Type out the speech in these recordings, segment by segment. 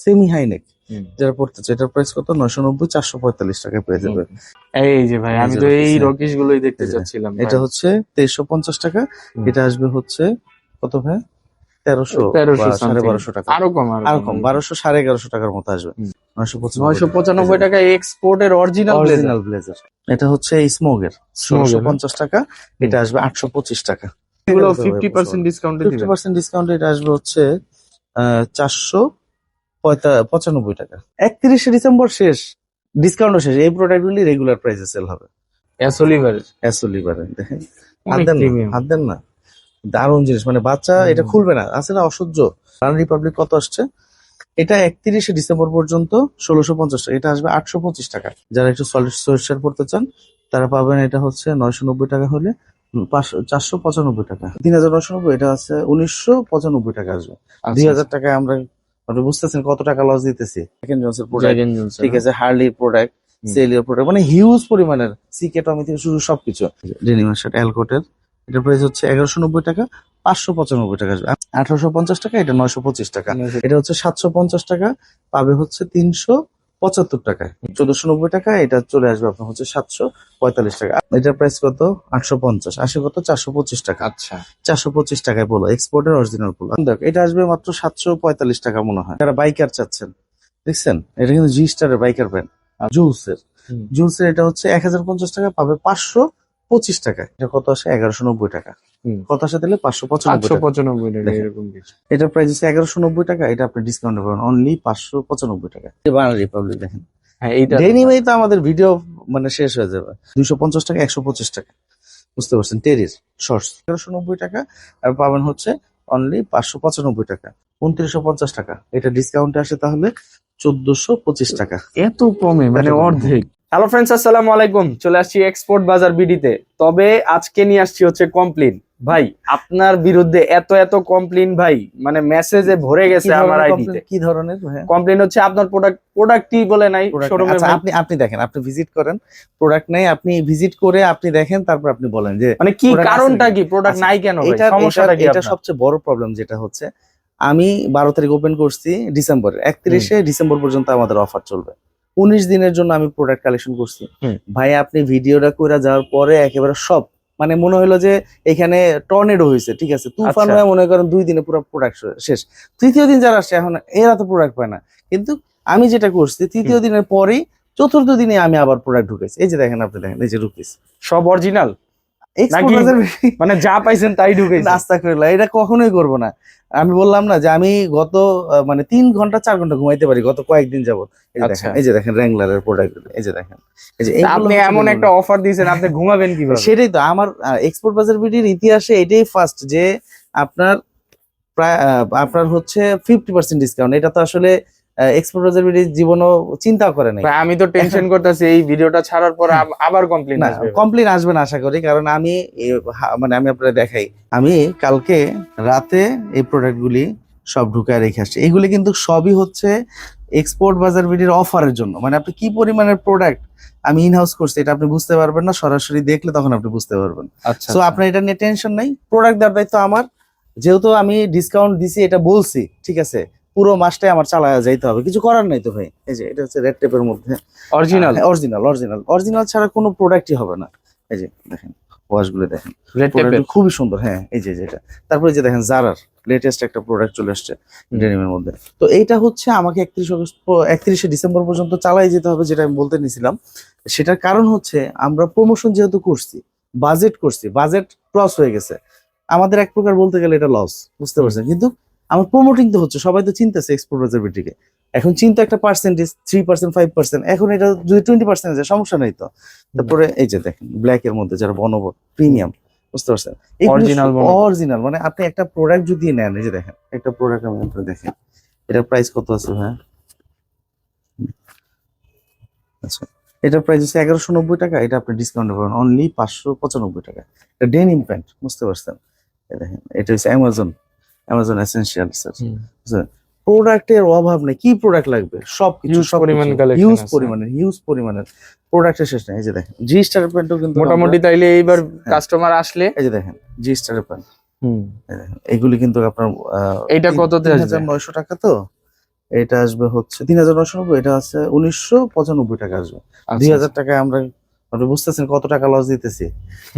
Semi high neck যারা পড়তে চায়, এটার প্রাইস কত? 990, 445 টাকায় পেয়ে যাবে। এই যে ভাই, আমি তো এই রকিশ গুলোই দেখতে চাচ্ছিলাম। এটা হচ্ছে 2350 টাকা। এটা আসবে হচ্ছে কত ভাই? 1300 বা 1250 টাকা। আরো কম 1200, 1150 টাকার মতো আসবে। 995 টাকা এক্সপোর্টের অরিজিনাল ব্লেজার। এটা হচ্ছে স্মোগের 1650 টাকা। এটা আসবে 825 টাকা। এগুলো 50% ডিসকাউন্টে দিবেন? 50% ডিসকাউন্টে এটা আসবে হচ্ছে 495 টাকা। 31শে ডিসেম্বর শেষ, ডিসকাউন্টও শেষ। এই প্রোডাক্টগুলি রেগুলার প্রাইসে সেল হবে। অ্যাসোলিভারের দেখেন, হাত দেন না, দারুণ জিনিস। মানে বাচ্চা এটা খুলবে না, আছে না অসহ্য। রান রিপাবলিক কত আসছে? এটা 31শে ডিসেম্বর পর্যন্ত 1650 টাকা। এটা আসবে 825 টাকা। যারা একটু সলিড সোয়েটার পড়তে চান তারা পাবেন। এটা হচ্ছে 990 টাকা হলে 495 টাকা। 3990, এটা আছে 1995 টাকা আসবে। 2000 টাকায় আমরা, আপনি বুঝতেছেন কত টাকা লস দিতেছি। সেকেন্ড জনসের প্রোডাক্ট, ঠিক আছে, হার্লির প্রোডাক্ট, সেলিয়ার প্রোডাক্ট, মানে হিউজ পরিমাণের সিকে টমি থেকে শুরু সবকিছু। ডেনিমের শার্ট অ্যালকোটের, এটার প্রাইস হচ্ছে 1190 টাকা। 595 টাকা আসবে। 1850 টাকা, এটা 925 টাকা। এটা হচ্ছে 750 টাকা, পাবে হচ্ছে 375 টাকায়। 1490 টাকা, এটা চলে আসবে আপনার হচ্ছে 745 টাকা। এটার প্রাইস কত? 850। আসে কত? 425 টাকা। আচ্ছা, 425 টাকায় পোলো, এক্সপোর্টের অরিজিনাল পোলো। দেখ, এটা আসবে মাত্র 745 টাকা মনে হয়। যারা বাইকার চাচ্ছেন, দেখছেন, এটা কিন্তু জি স্টারের বাইকার ব্র্যান্ড। জুলসের এটা হচ্ছে 1050 টাকা, পাবে 525 টাকায়। এটা কত আসে? 1190 টাকা। কত আসে তাহলে? 595 টাকা এরকম কিছু। এটার প্রাইস হচ্ছে 1190 টাকা। এটা আপনি ডিসকাউন্টে পাবেন অনলি 595 টাকা। বানার রিপাবলিক দেখেন, ডেনিমেই তো আমাদের ভিডিও মানে শেষ হয়ে যাবে। 250 টাকা, 125 টাকা, বুঝতে পারছেন। টেরির শর্টস 1190 টাকা, আর পাবেন হচ্ছে অনলি 595 টাকা। 2950 টাকা। এটা ডিসকাউন্টে আসে তাহলে 1425 টাকা। এত কমে, মানে অর্ধেক। হ্যালো ফ্রেন্ডস, আসসালামু আলাইকুম। চলে আসছি এক্সপোর্ট বাজার বিডিতে। তবে আজকে নিয়ে আসছি হচ্ছে কমপ্লেন। ভাই, আপনার বিরুদ্ধে এত কমপ্লেন ভাই, মানে মেসেজে ভরে গেছে আমার আইডিতে। কি ধরনের কমপ্লেন হচ্ছে? আপনার প্রোডাক্টই বলে নাই শোরুমে। আপনি দেখেন, আপনি ভিজিট করেন, প্রোডাক্ট নাই, আপনি ভিজিট করে আপনি দেখেন, তারপর আপনি বলেন যে মানে কি কারণটা, কি প্রোডাক্ট নাই কেন? সমস্যাটা কি? এটা সবচেয়ে বড় প্রবলেম যেটা হচ্ছে, আমি 12 তারিখ ওপেন করছি ডিসেম্বরের, 31শে ডিসেম্বর পর্যন্ত আমাদের অফার চলবে। 19 দিনের জন্য আমি প্রোডাক্ট কালেকশন করছি। ভাই, আপনি ভিডিওটা করে যাওয়ার পরে একেবারে সব, মানে মনে হলো যে এখানে টর্নেডো হয়েছে, ঠিক আছে, তুফান হয়ে মনে করেন 2 দিনে পুরো প্রোডাক্ট শেষ। তৃতীয় দিন যারা আসছে এখন এরা তো প্রোডাক্ট পায় না, কিন্তু আমি যেটা করছি তৃতীয় দিনের পরেই চতুর্থ দিনে আমি আবার প্রোডাক্ট ঢুকেছি। এই যে দেখেন, আপনি দেখেন, এই যে রুপিস সব অরিজিনাল, মানে যা পাইছেন তাই ঢুকেছে। নাস্তা করে এটা কখনোই করবো না। আমি বললাম না যে আমি গত মানে 3 ঘন্টা 4 ঘন্টা ঘুমাইতে পারি গত কয়েকদিন যাবত। এই যে দেখেন র্যাঙ্গলারের প্রোডাক্ট, এই যে দেখেন, এই যে আপনি এমন একটা অফার দিয়েছেন, আপনি ঘুমাবেন কিভাবে? সেটাই তো আমার এক্সপোর্ট বাজার বিডির ইতিহাসে এটাই ফার্স্ট যে আপনার প্রায় আপনার হচ্ছে 50% ডিসকাউন্ট। এটা তো আসলে এক্সপোর্ট বাজার বিডির জীবনও চিন্তা করে নাই। আমি তো টেনশন করতেছি এই ভিডিওটা ছাড়ার পর আবার কমপ্লেইন আসবে। কমপ্লেইন আসবে না আশা করি, কারণ আমি মানে আমি আপনাদের দেখাই, আমি কালকে রাতে এই প্রোডাক্টগুলি সব ঢুকায় রেখে আসছি। এগুলি কিন্তু সবই হচ্ছে এক্সপোর্ট বাজার বিডির অফারের জন্য। মানে আপনি কি পরিমাণের প্রোডাক্ট আমি ইনহাউস করছি এটা আপনি বুঝতে পারবেন না, সরাসরি দেখলে তখন আপনি বুঝতে পারবেন। সো আপনার এটা নিয়ে টেনশন নাই, প্রোডাক্ট দেওয়ার দায়িত্ব আমার। যেহেতু আমি ডিসকাউন্ট দিছি এটা বলছি, ঠিক আছে, পুরো মাসটাই আমার চালায় যাইতে হবে, কিছু করার নাই তো ভাই। এই যে এটা হচ্ছে রেড টেপের মধ্যে অরিজিনাল ছাড়া কোনো প্রোডাক্টই হবে না। এই যে দেখেন ওয়াশগুলো দেখেন, খুবই সুন্দর। হ্যাঁ, এই যে যেটা, তারপরে যে দেখেন জারার লেটেস্ট একটা প্রোডাক্ট চলে আসছে ডেনিমের মধ্যে। তো এইটা হচ্ছে আমাকে 31শে ডিসেম্বর পর্যন্ত চালাই যেতে হবে, যেটা আমি বলতে নিছিলাম। সেটার কারণ হচ্ছে আমরা প্রমোশন যেহেতু করছি, বাজেট ক্রস হয়ে গেছে আমাদের, এক প্রকার বলতে গেলে এটা লস, বুঝতে পারছেন। কিন্তু আমার প্রমোটিং তো হচ্ছে, সবাই তো চিন্তাছে এক্সপোর্ট বাজার বিডিকে। এখন চিন্তা একটা পার্সেন্টেজ 3%, 5%, এখন এটা যদি 20% আছে সমস্যা নাই তো। তারপরে এই যে দেখেন ব্ল্যাক এর মধ্যে যারা বনবো প্রিমিয়াম, বুঝতে পারছেন, অরিজিনাল। মানে আপনি একটা প্রোডাক্ট যদি নেন, এই যে দেখেন একটা প্রোডাক্ট আমি আপনার দেখেন, এটার প্রাইস কত আছে ভাই? আচ্ছা, এটার প্রাইস হচ্ছে 1190 টাকা। এটা আপনি ডিসকাউন্ট পাবেন অনলি 595 টাকা। এটা ডেনিম প্যান্ট, বুঝতে পারছেন। দেখেন এটা হচ্ছে অ্যামাজন এসেনশিয়াল স্যার। প্রোডাক্টের অভাব নেই, কি প্রোডাক্ট লাগবে সবকিছু, হিউজ পরিমাণের প্রোডাক্টের শেষ নেই। এই যে দেখেন জি স্টারের প্যান্টও কিন্তু মোটামুটি, তাইলে এইবার কাস্টমার আসলে এই যে দেখেন জি স্টারের প্যান্ট, এগুলি কিন্তু আপনার এইটা কততে আসবে? 3900 টাকা। তো এটা আসবে হচ্ছে 3990, এটা আছে 1995 টাকা আসবে। আচ্ছা, 2000 টাকায় আমরা, আপনি বুঝতেছেন কত টাকা লস দিতেছি?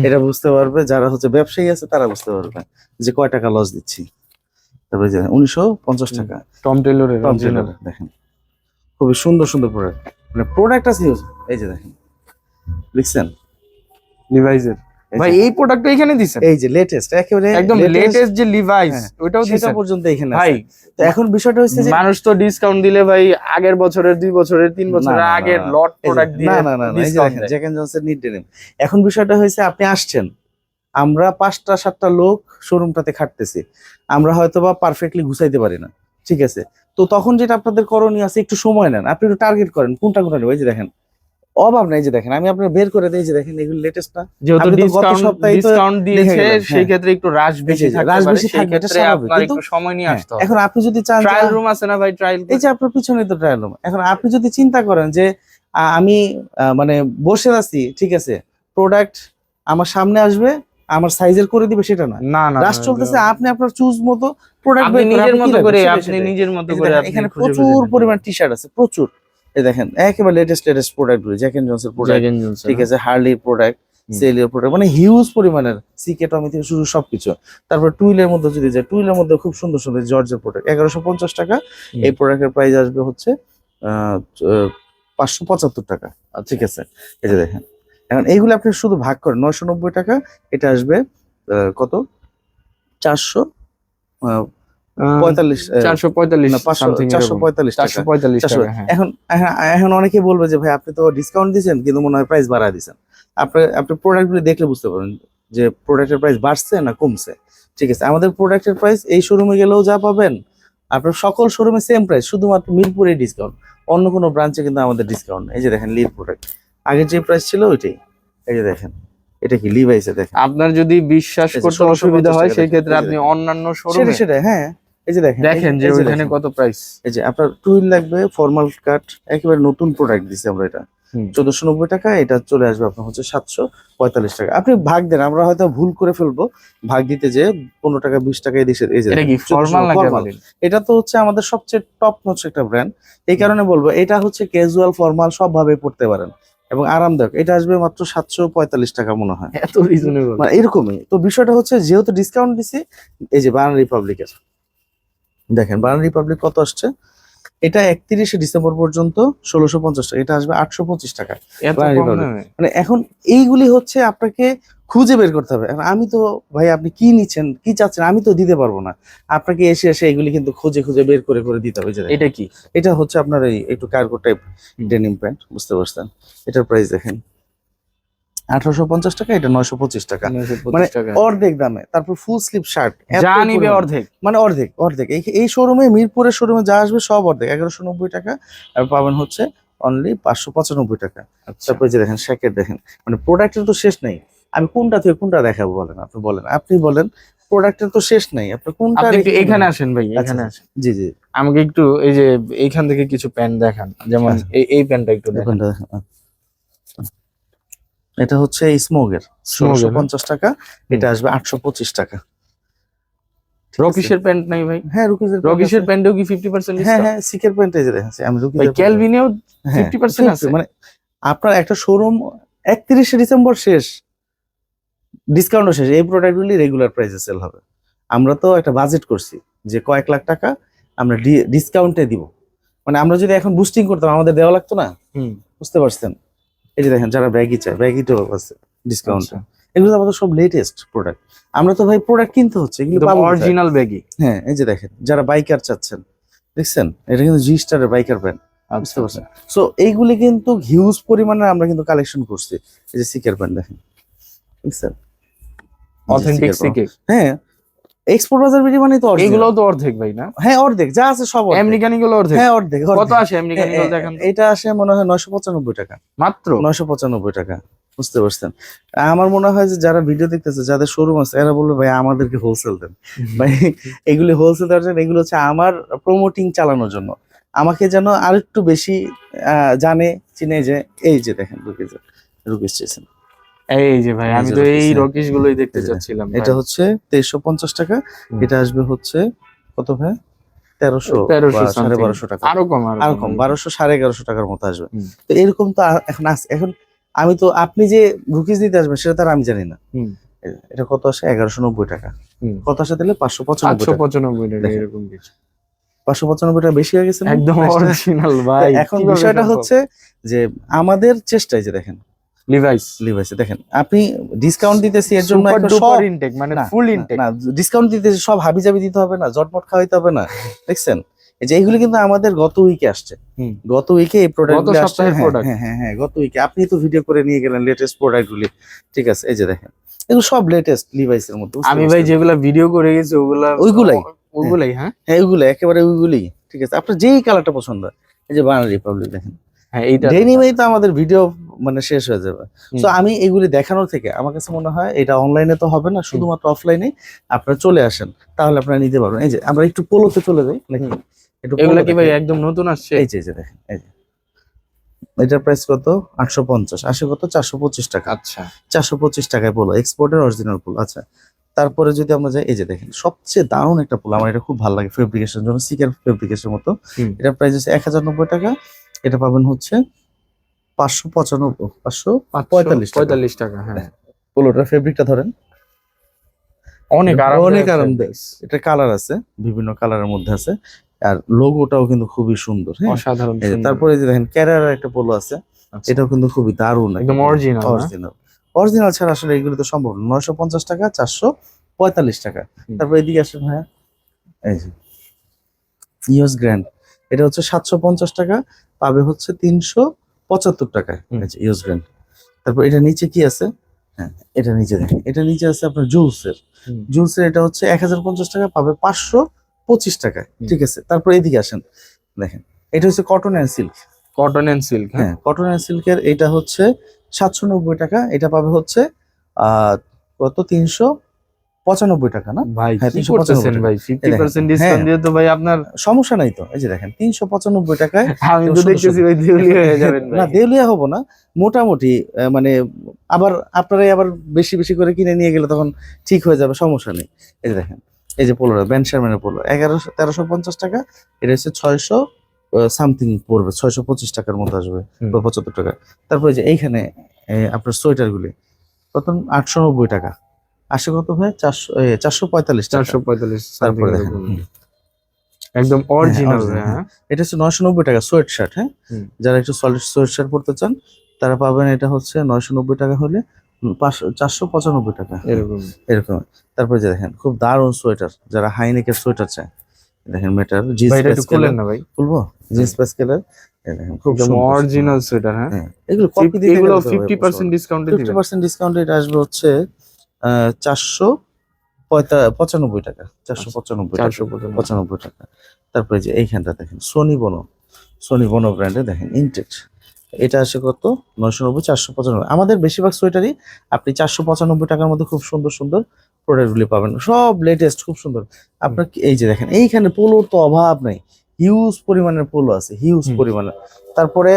এটা বুঝতে পারবে যারা হচ্ছে ব্যবসায়ী আছে, তারা বুঝতে পারবে যে কয় টাকা লস দিচ্ছি। তারপরে যে 1950 টাকা টম টেলরের টম অরিজিনাল টেলরের, দেখেন খুবই সুন্দর সুন্দর প্রোডাক্ট, মানে প্রোডাক্ট আছে huge। এই যে দেখেন, দেখছেন লিভাইসের। এই ভাই যে- এই প্রোডাক্ট এখানে দিছেন এই যে লেটেস্ট, একেবারে একদম লেটেস্ট যে লিভাইস, হ্যাঁ, ওটাও সেটা দিছেন পর্যন্ত এখানে ভাই। আছে। তো এখন বিষয়টা হচ্ছে যে মানুষ তো ডিসকাউন্ট দিলে ভাই আগের বছরের, 2 বছরের, 3 না, বছরের না, না, আগের না, লট এই যে- প্রোডাক্ট দিয়ে না না না না, এই যে ডিসকাউন্ট দেখেন দেয়। জ্যাক এন্ড জনসের নিট ডেনিম। এখন বিষয়টা হয়েছে আপনি আসছেন, আমরা 5টা 7টা লোক শোরুমটাতে খাটতেছি, আমরা হয়তো বা পারফেক্টলি গুছাইতে পারি না, ঠিক আছে? তো তখন যেটা আপনাদের করণীয় আছে, একটু সময় নেন, আপনি একটু টার্গেট করেন কোনটা কোনটা নেব। এই যে দেখেন, অভাব নাই, এই যে দেখেন আমি আপনার বের করে দিই, এই যে দেখেন এগুলো লেটেস্ট না? যেহেতু আপনি তো গত ডিসকাউন্ট সপ্তাহেই তো ডিসকাউন্ট দেখে দিয়েছে গেলেন, সেই হ্যাঁ। ক্ষেত্রে একটু রাশ বেশি এই যে থাকতে রাশ পারে, বেশি সেই থাকবে, এটা ক্ষেত্রে স্বাভাবিক, আপনার কিন্তু একটু সময় নিয়ে হ্যাঁ, আসতে হবে। এখন আপনি যদি চান যে ট্রায়াল রুম আছে না ভাই, ট্রায়াল এই যে আপনার পিছনে তো ট্রায়াল রুম, এখন আপনি যদি চিন্তা করেন যে আমি মানে বসে আছি, ঠিক আছে, প্রোডাক্ট আমার সামনে আসবে, আমার সাইজের করে দিবে, সেটা না। না না রাশ চলতেছে, আপনি আপনার চুজ মতো প্রোডাক্ট আপনি বের করে নিজের আপনি মতো কি করে, নেবেন, আপনি নিজের মতো এই যে করে দেখেন, আপনি এখানে খুঁজে খুঁজে প্রচুর নেবেন। পরিমাণ টি শার্ট আছে, প্রচুর। এই দেখেন একেবারে লেটেস্ট প্রোডাক্ট গুলো, জ্যাক এন্ড জনসের প্রোডাক্ট, জ্যাক এন্ড জনসন, ঠিক আছে, হার্লির প্রোডাক্ট, হুম। সেলিওর প্রোডাক্ট, মানে হিউজ পরিমাণের, সিকে টমি থেকে শুরু সবকিছু। তারপর টুইলের মধ্যে যদি যায়, টুইলের মধ্যে খুব সুন্দর সুন্দর জর্জের প্রোডাক্ট, 1150 টাকা। হুম। এই প্রোডাক্টের প্রাইস আসবে হচ্ছে 575 টাকা, ঠিক আছে। এই যে দেখেন, এখন এইগুলো আপনি শুধু ভাগ করেন, 990 টাকা, এটা আসবে কত, 400 45, 445 না 500, সামথিং, 445 টাকা, 445 400। টাকা, হ্যাঁ। এখন এখন এখন অনেকে বলবে যে ভাই আপনি তো ডিসকাউন্ট দিয়েছেন, কিন্তু মনে হয় প্রাইস বাড়ায় দিয়েছেন। আপনি প্রোডাক্টগুলো দেখলে বুঝতে পারবেন যে প্রোডাক্টের প্রাইস বাড়ছে না কমছে, ঠিক আছে। আমাদের প্রোডাক্টের প্রাইস এই শোরুমে গেলেও যা পাবেন, আপনার সকল শোরুমে সেম প্রাইস, শুধুমাত্র মিরপুরে ডিসকাউন্ট, অন্য কোনো ব্রাঞ্চে কিন্তু আমাদের ডিসকাউন্ট। এই যে দেখেন লিড প্রোডাক্ট, আগের যে প্রাইস ছিল ওইটাই। এই যে দেখেন, এটা কি লিভাইসে, দেখেন আপনার যদি বিশ্বাস এই যে করতে 1650 অসুবিধা হয় টাকা সেই দেখেন, ক্ষেত্রে এই যে আপনি দেখেন। অন্যান্য সেটা শোরুমে সেটা হ্যাঁ, এই যে দেখেন, দেখেন যে এই যে ওইখানে দেখেন, কত প্রাইস। এই যে আপনার টুইল লাগবে, ফর্মাল কাট, একেবারে নতুন প্রোডাক্ট দিচ্ছি আমরা, এটা 1490 টাকা, এটা চলে আসবে আপনার হচ্ছে 745 টাকা। আপনি ভাগ দেন, আমরা হয়তো ভুল করে ফেলবো ভাগ দিতে, যে 15 টাকা 20 টাকা এই দেশে। এই যে এটা কি ফর্মাল নাকি ফর্মাল, এটা তো হচ্ছে আমাদের সবচেয়ে টপ নচ একটা ব্র্যান্ড, এই কারণে বলবো এটা হচ্ছে ক্যাজুয়াল ফর্মাল সব ভাবে পড়তে পারেন এবং আরামদায়ক। এটা আসবে মাত্র 745 টাকা মনে হয়, এত রিজনেবল? মানে এরকমই। তো বিষয়টা হচ্ছে যেহেতু ডিসকাউন্ট দিছি, এই যে বানানা রিপাবলিকের, দেখেন বানানা রিপাবলিক কত আসছে, এটা 31শে ডিসেম্বর পর্যন্ত 1650 টাকা, এটা আসবে 825 টাকা। এত বানানা কম রিপাবলিক, দামে? মানে এখন এইগুলি হচ্ছে আপনাকে খুঁজে বের করতে হবে। এখন আমি তো ভাই, আপনি কি নিচ্ছেন কি চাচ্ছেন আমি তো দিতে পারবো না, আপনাকে এসে এসে এগুলি কিন্তু খুঁজে খুঁজে বের করে করে দিতে হবে। এই যে দেখেন, এটা কি? এটা হচ্ছে আপনার এই একটু কার্গো টাইপ ডেনিম প্যান্ট, বুঝতে পারছেন? এটার প্রাইস দেখেন 1850 টাকা, এটা 925 টাকা, 925 মানে টাকা। অর্ধেক দামে। তারপর ফুল স্লিভ শার্ট, যা নিবে অর্ধেক। মানে অর্ধেক অর্ধেক। এই শোরুমে, মিরপুরের শোরুমে যা আসবে সব অর্ধেক, 1190 টাকা, আর পাবেন হচ্ছে অনলি 595 টাকা। আচ্ছা, তারপরে যে দেখেন শ্যাকেট, দেখেন মানে প্রোডাক্টের তো শেষ নাই। আমি কোনটা থেকে কোনটা দেখাবো বলেন, আপনি বলেন, প্রোডাক্টের তো শেষ নাই, আপনি কোনটা আপনি একটু রেখে এখানে নেবেন? আসেন ভাই, আচ্ছা, এখানে আসেন। জি জি, আমাকে একটু এই যে এইখান থেকে কিছু প্যান্ট দেখান, যেমন আচ্ছা। এই প্যান্টটা একটু দেখান। কোনটা দেখেন? এটা হচ্ছে স্মোগের, Smog এর, 1650 টাকা, এটা আসবে 825 টাকা। ঠিক আছে? রকিশের প্যান্ট নাই ভাই? হ্যাঁ, রকিশের প্যান্টেও কি 50% হ্যাঁ ডিসকাউন্ট? হ্যাঁ, সিকের প্যান্ট এই যে দেখেন, আমি ভাই রুকিজের ক্যালভিনেও হ্যাঁ 50% আছে? মানে আপনার একটা শোরুম 31শে ডিসেম্বর শেষ, ডিসকাউন্টও শেষ, এই প্রোডাক্টগুলি রেগুলার প্রাইসে সেল হবে। আমরা তো একটা বাজেট করছি যে কয়েক লাখ টাকা আমরা ডিসকাউন্টে দিব, মানে আমরা যদি এখন বুস্টিং করতাম আমাদের দেওয়া লাগতো না, হুম, বুঝতে পারছেন? এই যে দেখেন, যারা ব্যাগি চায় ব্যাগিটাও আছে ডিসকাউন্ট। আচ্ছা। এগুলো আমাদের সব লেটেস্ট প্রোডাক্ট, আমরা তো ভাই প্রোডাক্ট কিনতে হচ্ছে, এগুলো পাবো কোথায়? Original baggy. হ্যাঁ, এই যে দেখেন, যারা বাইকার চাচ্ছেন, দেখছেন এটা কিন্তু জি স্টারের বাইকার প্যান্ট, বুঝতে পারছেন? সো এইগুলি কিন্তু হিউজ পরিমাণে আমরা কিন্তু কালেকশন করছি। এই যে সিকের প্যান্ট দেখেন, বুঝছেন? অথেন্টিক সিকে। হ্যাঁ, এক্সপোর্ট বাজার বিডি মানে তো original। এগুলোও তো অর্ধেক ভাই না? হ্যাঁ, অর্ধেক যা আছে সব অর্ধেক। আমেরিকান গুলো অর্ধেক? হ্যাঁ, অর্ধেক কত অর্ধেক। আসে আমেরিকান গুলো দেখান তো? এটা আসে মনে হয় 995 টাকা, মাত্র 995 টাকা, বুঝতে পারছেন? আমার মনে হয় যে যারা ভিডিও দেখতেছে, যাদের শোরুম আছে, এরা বলবে ভাই আমাদেরকে হোলসেল দেন ভাই, এগুলি হোলসেল দেওয়ার জন্য, এগুলো হচ্ছে আমার প্রমোটিং চালানোর জন্য, আমাকে যেন আরেকটু বেশি জানে চিনে। যে এই যে দেখেন রুকিজ চেয়েছেন, এই যে ভাই, এই আমি যে তো রকিস, এই হ্যাঁ। রকিশ গুলোই দেখতে এই যে চাচ্ছিলাম এটা ভাই। হচ্ছে 2350 টাকা, হুম। এটা আসবে হচ্ছে কত ভাই, 1300 1300 বা 1250 টাকা, আরো কম আর কম 1200 1150 টাকার মতো আসবে। হুম। তো এরকম তো এখন আছে। এখন আমি তো আপনি যে রুকিস দিতে আসবেন সেটা তো আর আমি জানি না। এটা কত আসে? 1190 টাকা। কত আসে তাহলে? 595 টাকা। 595 টাকা দেখেন, এরকম কিছু। 595 টাকা বেশি হয়ে গেছে না একদম price টা? অরিজিনাল তো ভাই, এখন কিভাবে বিষয়টা সম্ভব? হচ্ছে যে আমাদের চেষ্টায় যে দেখেন লিভাইস লিভাইসে দেখেন আপনি ডিসকাউন্ট দিতেছি এর জন্য সুপার একটা ডুপার সব ইনটেক, মানে না ফুল না ইনটেক। না ডিসকাউন্ট দিতেছি, সব হাবিজাবি দিতে হবে না, জটপট খাওয়াইতে হবে না। দেখছেন এই যে এইগুলো কিন্তু আমাদের গত উইকে আসছে। হুম। গত উইকে এই প্রোডাক্ট গত গুলো আসছে। সপ্তাহের হ্যাঁ প্রোডাক্ট। হ্যাঁ হ্যাঁ হ্যাঁ, গত উইকে আপনি তো ভিডিও করে নিয়ে গেলেন লেটেস্ট প্রোডাক্ট গুলি। ঠিক আছে, এই যে দেখেন এগুলো সব লেটেস্ট লিভাইসের মধ্যে। বুঝতে আমি ভাই পারছেন? যেগুলা ভিডিও করে গেছি ওগুলা ওইগুলাই। ওগুলাই হ্যাঁ হ্যাঁ ওইগুলো একেবারে ওইগুলি। ঠিক আছে, আপনার যেই কালারটা পছন্দ হয়। এই যে বানানা রিপাবলিক দেখেন, হ্যাঁ এইটা ডেনিমেই তো আমাদের ভিডিও মানে শেষ হয়ে যাবে। হুম। তো আমি এগুলি দেখানোর থেকে আমার কাছে মনে হয় এটা অনলাইনে তো হবে না, শুধুমাত্র অফলাইনে আপনারা চলে আসেন, তাহলে আপনারা নিতে পারবেন। এই যে আমরা একটু পোলোতে চলে যাই নাকি, একটু এগুলা পোলো কি ভাই দেখাই। একদম নতুন আসছে? এই যে দেখেন, এই যে এটার প্রাইস কত? 850। আসে কত? 425 টাকা। আচ্ছা 425 টাকায় পোলো, এক্সপোর্টের অরিজিনাল পোলো। আচ্ছা, তারপরে যদি আমরা যাই, এই যে দেখেন সবচেয়ে দারুণ একটা পোলো, আমার এটা খুব ভালো লাগে ফেব্রিকেশনের জন্য, সিকের ফেব্রিকেশন মতো। হুম। এটার প্রাইস হচ্ছে 1090 টাকা। এটা পাবেন হচ্ছে 545 টাকা। হ্যাঁ পোলোটার ফেব্রিকটা ধরেন, অনেক অনেক আরামদায়ক আরামদায়ক। এটা কালার আছে, বিভিন্ন কালারের মধ্যে আছে, আর লোগোটাও কিন্তু খুবই সুন্দর। হ্যাঁ, অসাধারণ এই যে সুন্দর। তারপরে যে দেখেন ক্যারার একটা পোলো আছে, আচ্ছা। এটাও কিন্তু খুবই দারুণ, একদম অরিজিনাল না? অরিজিনাল। অরিজিনাল ছাড়া আসলে এগুলো তো সম্ভব না। 950 টাকা, 445 টাকা। তারপর এদিকে আসেন ভাইয়া, এই যে ইউএস গ্র্যান্ড, এটা হচ্ছে 750 টাকা, পাবে হচ্ছে 375 টাকায়। হুম। US grand. তারপর এটা নিচে কি আছে? হ্যাঁ, এটা নিচে দেখেন, এটা নিচে আছে আপনার জুলসের। হুম। জুলসের এটা হচ্ছে 1050 টাকা, পাবে 525 টাকায়। ঠিক আছে, তারপর এদিকে আসেন, দেখেন এটা হচ্ছে cotton and silk. Cotton and silk. হ্যাঁ, কটন অ্যান্ড সিল্কের এটা হচ্ছে 790 টাকা, এটা পাবে হচ্ছে কত? 395 টাকা না? ভাই হ্যাঁ, কি 395 করতেছেন টাকা। ভাই? 50% ডিসকাউন্ট হ্যাঁ, দিয়ে তো ভাই আপনার সমস্যা নাই তো। এই যে দেখেন 395 টাকায়। আমি তো সুন্দর দেখতেছি সুন্দর। ভাই দেউলিয়া হয়ে যাবেন না ভাই। দেউলিয়া হবো না, মোটামুটি মানে আবার আপনারাই আবার বেশি বেশি করে কিনে নিয়ে গেলে তখন ঠিক হয়ে যাবে, সমস্যা নেই। এই যে দেখেন, এই যে পোলোটা ব্যান শারম্যানের পোলো 1350 টাকা, এটা হচ্ছে 600 সামথিং পড়বে, 625 টাকার মতো আসবে, হুম। বা 75 টাকা। তারপরে যে এইখানে আপনার সোয়েটার গুলি কত? 890 টাকা। আসে কত ভাই? 445 টাকা। 445 তারপরে সামথিং দেখেন, একদম অরিজিনাল। original, হ্যাঁ এটা হচ্ছে 990 টাকা সোয়েট শার্ট। হ্যাঁ, হুম। যারা একটু সলিড সোয়েট শার্ট পরতে চান তারা পাবেন, এটা হচ্ছে 990 টাকা হলে 495 টাকা এরকম। এরকম। তারপরে যে দেখেন খুব দারুণ সোয়েটার, যারা হাইনেকের সোয়েটার চায়, দেখেন মেটাল জিন্স ভাই এটা একটু খুলেন প্যাসকেলের, না ভাই। খুলবো জিন্স প্যাসকেলের, দেখেন খুব একদম সুন্দর। Original sweater. হ্যাঁ হ্যাঁ, এগুলো কপি দিতে এগুলো গেলে তো 50% ডিসকাউন্টে দিবেন। 50% ডিসকাউন্টে এটা আসবে হচ্ছে 495 টাকা, 495 টাকা, 95 টাকা। তারপরে যে এইখানটা দেখেন সোনি বনো ব্র্যান্ডে দেখেন ইনটেক, এটা আসে কত? 990, 495। আমাদের বেশিরভাগ সোয়েটারই আপনি 495 টাকার মধ্যে খুব সুন্দর সুন্দর প্রোডাক্টগুলি পাবেন, সব লেটেস্ট, খুব সুন্দর। আপনার এই যে দেখেন এইখানে পোলোর তো অভাব নাই, হিউজ পরিমাণের পোলো আছে, হিউজ পরিমাণের। তারপরে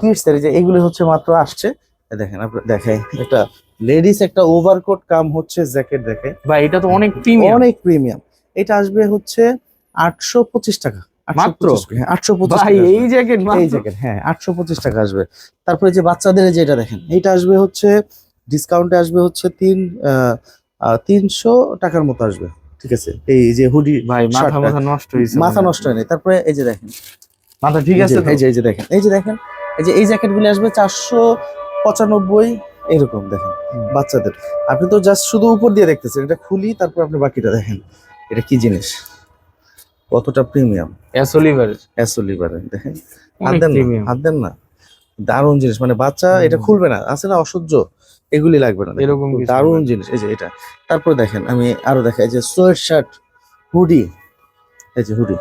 কিডস এর যে এগুলি হচ্ছে মাত্র আসছে, দেখেন আপনার দেখাই একটা লেডিস একটা ওভারকোট কাম হচ্ছে জ্যাকেট, দেখে ভাই এটা তো অনেক প্রিমিয়াম। অনেক প্রিমিয়াম। এটা আসবে হচ্ছে 825 টাকা, মাত্র? 825, হ্যাঁ 825 ভাই টাকা এই জ্যাকেট এই মাত্র? জ্যাকেট, হ্যাঁ 825 টাকা আসবে। তারপরে যে বাচ্চাদের যে এটা দেখেন, এটা আসবে হচ্ছে ডিসকাউন্টে আসবে হচ্ছে 300 টাকার মতো আসবে। ঠিক আছে, এই যে হুডি ভাই মাথা শার্টটা, নষ্ট হয়েছে। মাথা নষ্ট হয়নি। তারপরে এই যে দেখেন, মাথা ঠিক আছে তো? এই যে দেখেন, এই যে দেখেন, এই যে এই জ্যাকেট গুলি আসবে 495 এরকম। দেখেন বাচ্চাদের, আপনি তো জাস্ট শুধু উপর দিয়ে দেখতেছেন, এটা খুলি তারপর আপনি বাকিটা দেখেন, এটা কি জিনিস, কতটা প্রিমিয়াম। অ্যাসোলিভারের দেখেন, হাত অনেক দেন না, প্রিমিয়াম। হাত দেন না, দারুণ জিনিস। মানে বাচ্চা এটা খুলবে না, আছে না অসহ্য, এগুলি লাগবে না, দেখেন, এরকম খুব কিছু দারুণ না। জিনিস। এই যে এটা, তারপর দেখেন আমি আরো দেখাই, যে সোয়েট শার্ট, হুডি, এই যে হুডি,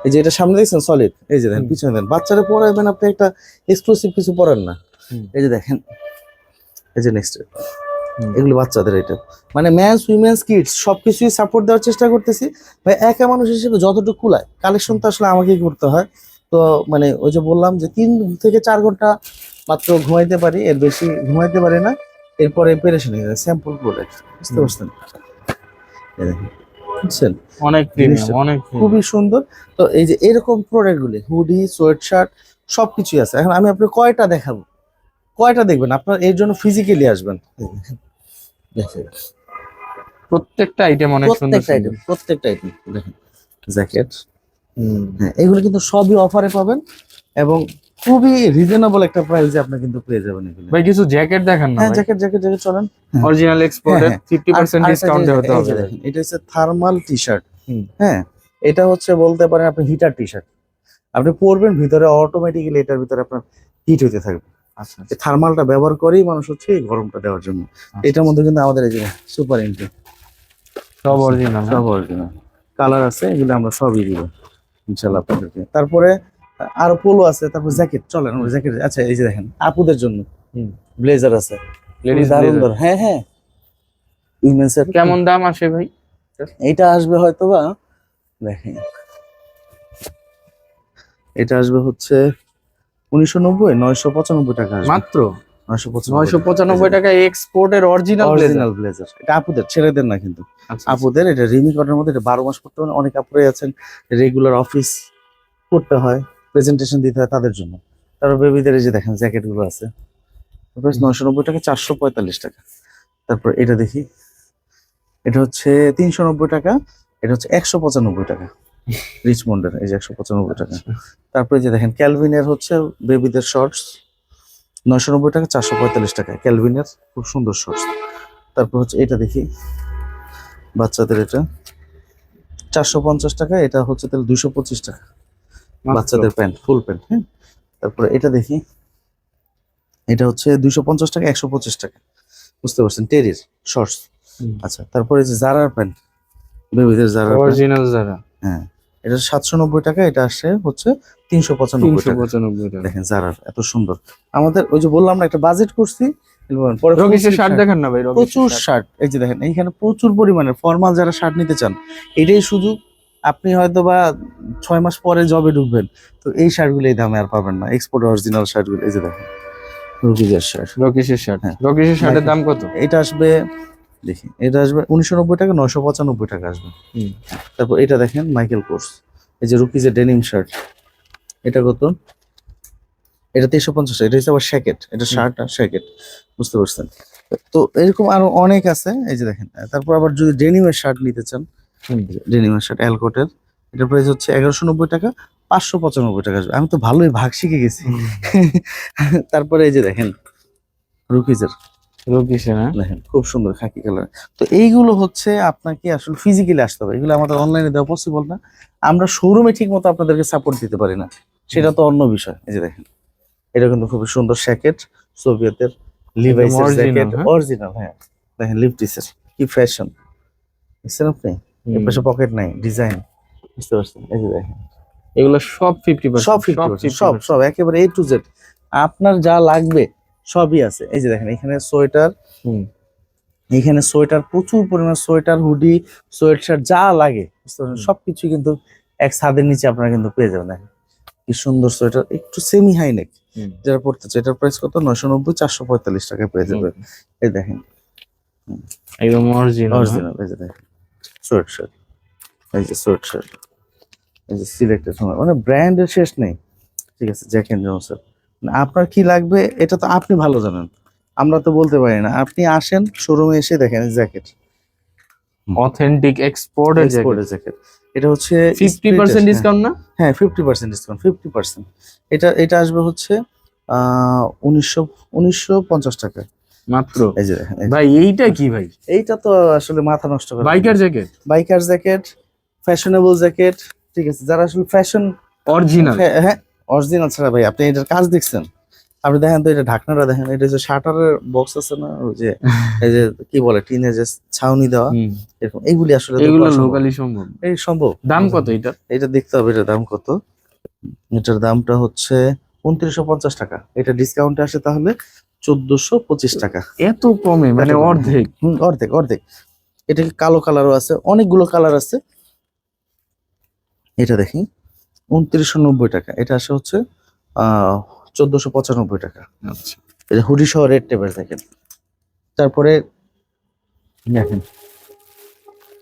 এই যে এটা সামনে দেখছেন সলিড, এই যে দেখেন পিছনে দেন, বাচ্চারা পরাইবেন আপনি একটা এক্সক্লুসিভ কিছু পরান না। এই যে দেখেন, এই যে নেক্সট, এগুলো বাচ্চাদের, এটা মানে মেন্স উইমেন্স কিডস সবকিছুই সাপোর্ট দেওয়ার চেষ্টা করতেছি ভাই, একা মানুষ হিসেবে যতটুকু কুলায়। কালেকশন তো আসলে আমাকেই করতে হয়, তো মানে ওই যে বললাম যে 3 থেকে 4 ঘন্টা মাত্র ঘুমাইতে পারি, এর বেশি ঘুমাইতে পারি না, এরপরে পেরেশানি হয়ে যায়। স্যাম্পল প্রোডাক্ট, বুঝতে পারছেন? এই দেখেন বুঝছেন? অনেক প্রিমিয়াম, জিনিসটা অনেক খুবই সুন্দর। তো এই যে এরকম প্রোডাক্ট গুলি, হুডি, সোয়েট শার্ট সবকিছুই আছে। এখন আমি আপনাকে কয়টা দেখাবো, কয়টা দেখবেন? আপনার এর জন্য ফিজিক্যালি আসবেন। দেখেন প্রত্যেকটা আইটেম অনেক সুন্দর প্রত্যেকটা আইটেম, সুন্দর। প্রত্যেকটা আইটেম দেখেন, জ্যাকেট, হুম। হ্যাঁ এগুলো কিন্তু সবই অফারে পাবেন এবং খুবই রিজনেবল একটা প্রাইসে আপনি কিন্তু পেয়ে যাবেন এগুলো। ভাই কিছু জ্যাকেট দেখান না হ্যাঁ ভাই, জ্যাকেট জ্যাকেট জ্যাকেট চলেন। অরিজিনাল এক্সপোর্টেড, হ্যাঁ, 50% আরেকটা ডিসকাউন্টে জিনিস হতে দেখেন, এই হবে যে ভাই। দেখেন, এটা হচ্ছে থার্মাল টি শার্ট। হুম। হ্যাঁ, এটা হচ্ছে বলতে পারেন আপনি হিটার টি শার্ট, আপনি পরবেন ভিতরে অটোমেটিক্যালি এটার ভিতরে আপনার হিট হতে থাকবে। আচ্ছা এই থার্মালটা ব্যবহার করেই মানুষ হচ্ছে এই গরমটা দেওয়ার জন্য। এটার মধ্যে কিন্তু আমাদের এই যে সুপার ইন্টি সব অরিজিনাল। সব অরিজিনাল কালার আছে, এগুলো আমরা সবই দিব ইনশাল্লাহ আপনাদেরকে। তারপরে আরো পোলো আছে, তারপর জ্যাকেট, চলেন আমরা জ্যাকেট। আচ্ছা এই যে দেখেন আপুদের জন্য ব্লেজার আছে, লেডিস দারুণ দারুণ। হ্যাঁ হ্যাঁ, উইমেন্স এর কেমন দাম আসে ভাই? এইটা আসবে হয়তো বা, দেখেন এটা আসবে হচ্ছে 1990, 995 টাকা আসবে মাত্র 995 995 টাকায় এক্সপোর্টের অরিজিনাল ব্লেজার। Original blazer. এটা আপুদের, ছেলেদের না কিন্তু। আচ্ছা আপুদের এটা রিমি কটনের মধ্যে, এটা 12 মাস পড়তে হবে। অনেক আপুরাই আছেন রেগুলার অফিস করতে হয়, প্রেজেন্টেশন দিতে হয়, তাদের জন্য। তারপর বেবিদের এই যে দেখেন জ্যাকেট গুলো আছে, প্রাইস 990 টাকা, 445 টাকা। তারপর এটা দেখি, এটা হচ্ছে 390 টাকা, এটা হচ্ছে 195 টাকা রিচমন্ডের, এই যে 195 টাকা। তারপরে যে দেখেন ক্যালভিনের হচ্ছে বেবিদের শর্টস, 990 টাকা, 445 টাকা ক্যালভিনের, খুব সুন্দর শর্টস। তারপর হচ্ছে এটা দেখি বাচ্চাদের, এটা 450 টাকা, এটা হচ্ছে তাহলে 225 টাকা বাচ্চাদের প্যান্ট, ফুল প্যান্ট। হ্যাঁ, তারপরে এটা দেখি, এটা হচ্ছে 250 টাকা, 125 টাকা, বুঝতে পারছেন, টেরির শর্টস। আচ্ছা, তারপরে যে জারার প্যান্ট, বেবিদের জারার প্যান্ট, অরিজিনাল যারা, হ্যাঁ এটা 790 টাকা, এটা আসে হচ্ছে 395 টাকা। 395 টাকা। দেখেন জারার এত সুন্দর। আমাদের ওই যে বললাম না, একটা বাজেট করছি, পরে রকিসের শার্ট দেখান না ভাই, প্রচুর শার্ট। এই যে দেখেন এইখানে প্রচুর পরিমাণে ফর্মাল যারা শার্ট নিতে চান, এটাই সুযোগ। আপনি হয়তো বা 6 মাস পরে জবে ঢুকবেন, তো এই শার্টগুলো এই দামে আর পাবেন না, এক্সপোর্ট অরিজিনাল শার্টগুলো। এই যে দেখেন রুকিজের শার্ট, রকিসের শার্ট। হ্যাঁ। রকিসের শার্টের দাম কত? এটা আসবে, দেখি এটা আসবে 1990 টাকা, 995 টাকা আসবে। তারপর এটা দেখেন মাইকেল কোর্স, এই যে রুকিজের ডেনিম শার্ট, এটা কত? এটা 350 টাকা। এটা হচ্ছে আবার শ্যাকেট, এটা শার্ট আর শ্যাকেট, বুঝতে পারছেন? তো এরকম আরো অনেক আছে, এই যে দেখেন। তারপর আবার যদি ডেনিমের শার্ট নিতে চান, ডেনিমের শার্ট অ্যালকোটের, এটার প্রাইস হচ্ছে 1190 টাকা, 595 টাকা আসবে। আমি তো ভালোই ভাগ শিখে গেছি। তারপরে এই যে দেখেন রুকিজের, রকিসের, হ্যাঁ দেখেন খুব সুন্দর খাকি কালার। তো এইগুলো হচ্ছে আপনাকে আসলে ফিজিক্যালি আসতে হবে, এগুলো আমাদের অনলাইনে দেওয়া পসিবল না। আমরা শোরুমে ঠিক মতো আপনাদেরকে সাপোর্ট দিতে পারি না, সেটা তো অন্য বিষয়। এই যে দেখেন, এটা কিন্তু খুব সুন্দর শ্যাকেট, সোভিয়েতের লিভাইসের জ্যাকেট, অরিজিনাল। হ্যাঁ দেখেন লিপটিসের কি ফ্যাশন, দেখছেন আপনি? এর পাশে পকেট নাই, ডিজাইন, বুঝতে পারছেন? এই যে দেখেন এগুলো সব 50%, সব 50%, সব সব একেবারে A to Z, আপনার যা লাগবে সবই আছে। এই যে দেখেন এখানে সোয়েটার, এখানে সোয়েটার, প্রচুর পরিমাণ সোয়েটার, হুডি, সোয়েট শার্ট, যা লাগে বুঝতে পারছেন, সবকিছু কিন্তু এক ছাদের নিচে আপনারা কিন্তু পেয়ে যাবেন। দেখেন কি সুন্দর সোয়েটার, একটু সেমি হাই নেক যারা পড়তে চায়, এটার প্রাইস কত? 990, 445 টাকায় পেয়ে যাবে। এই দেখেন একদম অরিজিনাল। অরিজিনাল। এই যে দেখেন সোয়েট শার্ট, এই যে সোয়েট শার্ট, এই যে সিলেক্টেড, মানে ব্র্যান্ডের শেষ নেই। ঠিক আছে, জ্যাক এন্ড জনসন। আপনার কি লাগবে এটা তো আপনি ভালো জানেন, আমরা তো বলতে পারি না। আপনি আসেন শোরুমে, এসে দেখেন জ্যাকেট, অথেন্টিক এক্সপোর্টের জ্যাকেট। এটা হচ্ছে 50% ডিসকাউন্ট না? হ্যাঁ 50% ডিসকাউন্ট, 50%। এটা এটা আসবে হচ্ছে 1950 টাকা মাত্র। এই যে দেখেন, ভাই এইটা কি ভাই? এইটা তো আসলে মাথা নষ্ট করে। Biker jacket, biker jacket, fashionable jacket. ঠিক আছে, যারা আসলে ফ্যাশন অরিজিনাল। হ্যাঁ অরিজিনাল ছাড়া ভাই, আপনি এটার কাজ দেখছেন? আপনি দেখেন তো, এটা ঢাকনাটা দেখেন, এটা যে শাটারের বক্স আছে না, ওই যে এই যে কি বলে টিনে যে ছাউনি দেওয়া, এরকম এইগুলি আসলে এগুলো লোকালি সম্ভব? এই সম্ভব। দাম কত এটা? এটা দেখতে হবে, এটার দাম কত। এটার দামটা হচ্ছে 2950 টাকা, এটা ডিসকাউন্টে আসে তাহলে 1425 টাকা। এত কমে, মানে অর্ধেক। অর্ধেক অর্ধেক। এটা কালো কালারও আছে, অনেকগুলো কালার আছে। এটা দেখি 2990 টাকা, এটা আসে হচ্ছে 1495 টাকা। আচ্ছা, এটা হুডি সহ রেড টেপের দেখেন। তারপরে দেখেন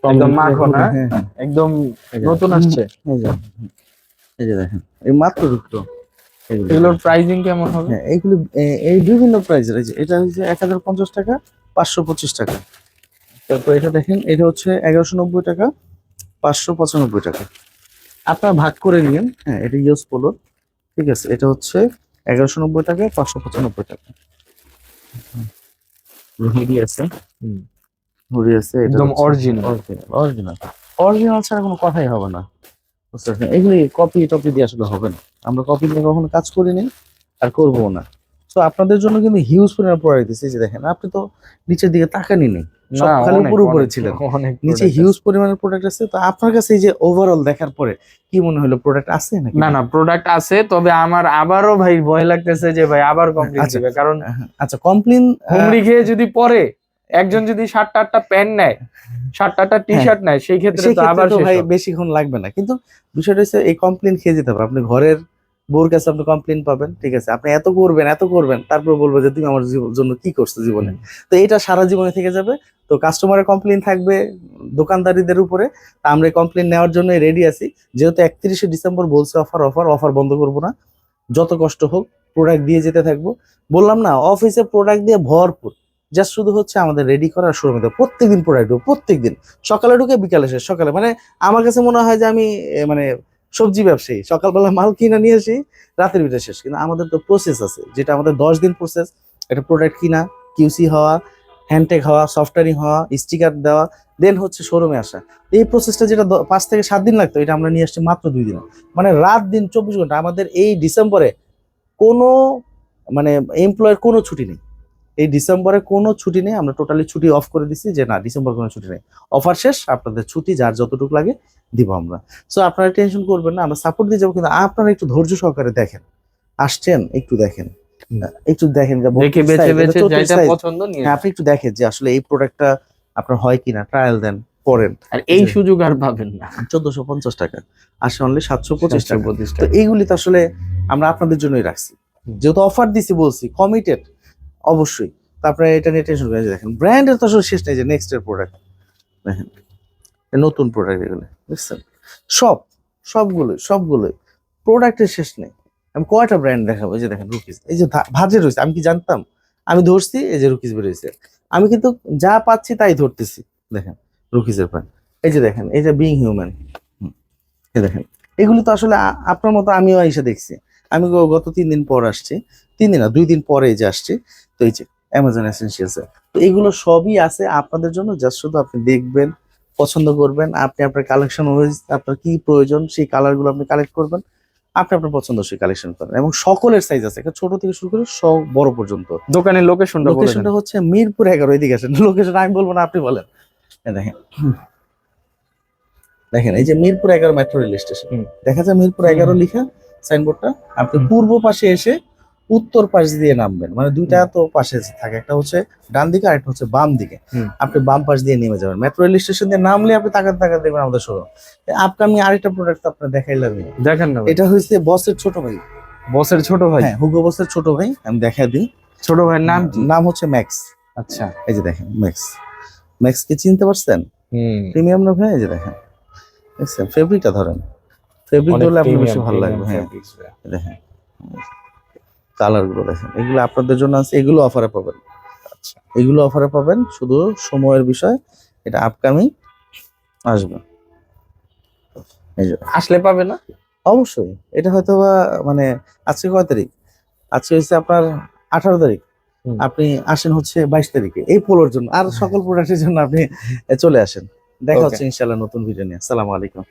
একদম মাখন, হ্যাঁ? হ্যাঁ হ্যাঁ একদম এই যে, নতুন আসছে। এই যে দেখেন এই মাত্র ঢুকলো এগুলো। এগুলোর প্রাইসিং কেমন হবে? হ্যাঁ এইগুলি এই বিভিন্ন প্রাইসের। এই যে এটা হচ্ছে 1050 টাকা, 525 টাকা। তারপর এটা দেখেন, এটা হচ্ছে 1190 টাকা, 595 টাকা। আপনারা ভাগ করে নিন। হ্যাঁ এটা ইউজ পোলো, ঠিক আছে। এটা হচ্ছে 1190 টাকা, 595 টাকা। হুডি আছে, হুডি আছে, এটা একদম অরিজিনাল। অরিজিনাল অরিজিনাল ছাড়া কোনো কথাই হবে না, বুঝতে পারছেন? এগুলি কপি টপি দিয়ে আসলে হবে না। আমরা কপি দিয়ে কখনো কাজ করিনি আর করবো না। তো আপনাদের জন্য কিন্তু হিউজ পরিমাণ প্রোডাক্ট দিচ্ছি। যে দেখেন, আপনি তো নিচের দিকে তাকানি নেই, সব না, খালি অনেক, উপরে উপরে অনেক, ছিলেন। অনেক নিচে product হিউজ আছে। পরিমাণের প্রোডাক্ট আছে। তো আপনার কাছে এই যে ওভারঅল দেখার পরে কি মনে হলো, প্রোডাক্ট আছে নাকি? না না, প্রোডাক্ট আছে, তবে আমার আবারও ভাই ভয় লাগতেছে যে ভাই আবার কমপ্লেন আচ্ছা দিবে, কারণ আচ্ছা কমপ্লেন হুমড়ি খেয়ে যদি পরে একজন যদি 7টা প্যান্ট নেয়, 7টা টি শার্ট নেয়, সেই ক্ষেত্রে তো আবার শেষ ভাই হবে। বেশিক্ষণ লাগবে না। কিন্তু বিষয়টা হচ্ছে এই কমপ্লেন খেয়ে যেতে হবে। আপনি ঘরের বউর কাছে আপনি কমপ্লেন পাবেন, ঠিক আছে। আপনি এত করবেন এত করবেন, তারপর বলবো যে তুমি আমার জন্য কি করছো জীবনে। তো এটা সারা জীবনে থেকে যাবে। তো কাস্টমারের কমপ্লেন থাকবে দোকানদারিদের উপরে। তা আমরা এই কমপ্লেন নেওয়ার জন্য রেডি আছি। যেহেতু 31শে ডিসেম্বর বলছে অফার অফার অফার বন্ধ করবো না। যত কষ্ট হোক প্রোডাক্ট দিয়ে যেতে থাকবো। বললাম না, অফিসে প্রোডাক্ট দিয়ে ভরপুর। জাস্ট শুধু হচ্ছে আমাদের রেডি করার শোরুমে দেবো। প্রত্যেকদিন প্রোডাক্ট দেবো, প্রত্যেকদিন সকালে ঢুকে বিকালে শেষ। সকালে মানে আমার কাছে মনে হয় যে আমি মানে সবজি ব্যবসায়ী। সকালবেলা মাল কিনে নিয়ে আসি, রাতের ভিতরে শেষ। কিন্তু আমাদের তো প্রসেস আছে, যেটা আমাদের 10 দিন প্রসেস। একটা প্রোডাক্ট কিনা, কিউসি হওয়া, হ্যান্ডটেক হওয়া, সফটওয়্যারিং হওয়া, স্টিকার দেওয়া, দেন হচ্ছে শোরুমে আসা। এই প্রসেসটা যেটা 5 থেকে 7 দিন লাগতো, এটা আমরা নিয়ে আসছি মাত্র 2 দিনে। মানে রাত দিন 24 ঘন্টা। আমাদের এই ডিসেম্বরে কোনো মানে এমপ্লয়ের কোনো ছুটি নেই। এই ডিসেম্বরে কোনো ছুটি নেই। আমরা টোটালি ছুটি অফ করে দিচ্ছি, যে না ডিসেম্বর কোনো ছুটি নেই। অফার শেষ, আপনাদের ছুটি যার যতটুকু লাগে দিব আমরা। সো আপনারা টেনশন করবেন না, আমরা সাপোর্ট দিয়ে যাবো। কিন্তু আপনারা একটু ধৈর্য সহকারে দেখেন, আসছেন একটু দেখেন, একটু দেখেন যে দেখে 32 বেছে size, এটা বেছে 34 যেটা size। পছন্দ নিয়ে হ্যাঁ, আপনি একটু দেখেন যে আসলে এই প্রোডাক্টটা আপনার হয় কিনা, ট্রায়াল দেন, পড়েন। আর এই সুযোগ আর পাবেন না। 1450 টাকা আসে, অনলি 725 টাকা। 725 তো টাকা। এইগুলি তো আসলে আমরা আপনাদের জন্যই রাখছি। যেহেতু অফার দিছি বলছি, কমিটেড অবশ্যই। তারপরে এটা নিয়ে টেনশন করে দেখেন, ব্র্যান্ডের তো আসলে শেষ নেই। যে নেক্সট এর প্রোডাক্ট দেখেন, এ নতুন প্রোডাক্ট এগুলো, বুঝছেন? সব সবগুলোই প্রোডাক্টের শেষ নেই। আমি কয়টা ব্র্যান্ড দেখাবো? এই যে দেখেন রুকিস, এই যে ভাজে রয়েছে। আমি কি জানতাম? আমি ধরছি, এই যে রুকিস বেরিয়েছে। আমি কিন্তু যা পাচ্ছি তাই ধরতেছি। দেখেন রুকিসের প্যান্ট, এই যে দেখেন, এই যে বিং হিউম্যান, এই দেখেন। এগুলি তো আসলে আপনার মতো আমিও এসে দেখছি। আমি গত 3 দিন পর আসছি, 3 দিন না 2 দিন পরে এই যে আসছি। তো এই যে অ্যামাজন এসেনশিয়ালস, তো এগুলো সবই আছে আপনাদের জন্য। জাস্ট শুধু আপনি দেখবেন, পছন্দ করবেন। আপনি আপনার কালেকশন ওয়াইজ আপনার কি প্রয়োজন সেই কালারগুলো আপনি কালেক্ট করবেন। আপনি আপনার পছন্দ সেই কালেকশন করেন। এবং সকলের সাইজ আছে, একটা ছোট থেকে শুরু করে সব বড় পর্যন্ত। দোকানের লোকেশনটা বলে দেন। লোকেশনটা হচ্ছে মিরপুর 11। এদিকে আসেন, লোকেশন আমি বলবো না, আপনি বলেন। এই দেখেন, দেখেন এই যে মিরপুর 11 মেট্রো রেল স্টেশন, দেখা যায় মিরপুর 11 লিখা সাইনবোর্ডটা। আপনি পূর্ব পাশে এসে উত্তর পাশ দিয়ে নামবেন। মানে দুইটা তো পাশে থাকে, একটা হচ্ছে ডান দিকে আর একটা হচ্ছে বাম দিকে। আপনি বাম পাশ দিয়ে নেমে যাবেন। মেট্রো রেল স্টেশন দিয়ে নামলে আপনি তাকাতে তাকাতে দেখবেন আমাদের শোরুম। আপকামিং আরেকটা প্রোডাক্ট আপনার দেখাইলাম, দেখেন না ভাই। এটা হচ্ছে বসের ছোট ভাই। বসের ছোট ভাই? হ্যাঁ, হুগো বসের ছোট ভাই। আমি দেখা দিই, ছোট ভাইয়ের নাম কি? নাম হচ্ছে ম্যাক্স। আচ্ছা। এই যে দেখেন ম্যাক্স, ম্যাক্স কে চিনতে পারছেন? প্রিমিয়াম না ভাই? এই যে দেখেন, দেখছেন ফেব্রিকটা ধরেন, ফেব্রিক অনেক ধরলে আপনার বেশি premium, ভালো premium লাগবে। হ্যাঁ fabrics ভাই। দেখেন কালার গুলো দেখেন, এগুলো আপনাদের জন্য আছে। এগুলো অফারে পাবেন, আচ্ছা। এগুলো অফারে পাবেন, শুধু সময়ের বিষয়। এটা আপকামিং আসবে, এই যে আসলে পাবে না? অবশ্যই। এটা হয়তো বা মানে আজকে কয় তারিখ? আজকে হচ্ছে আপনার 18 তারিখ। আপনি আসেন হচ্ছে 22 তারিখে এই পোলোর জন্য। আর সকল প্রোডাক্টের জন্য আপনি চলে আসেন। দেখা Okay. হচ্ছে ইনশাল্লাহ নতুন ভিডিও নিয়ে। আসসালামু আলাইকুম।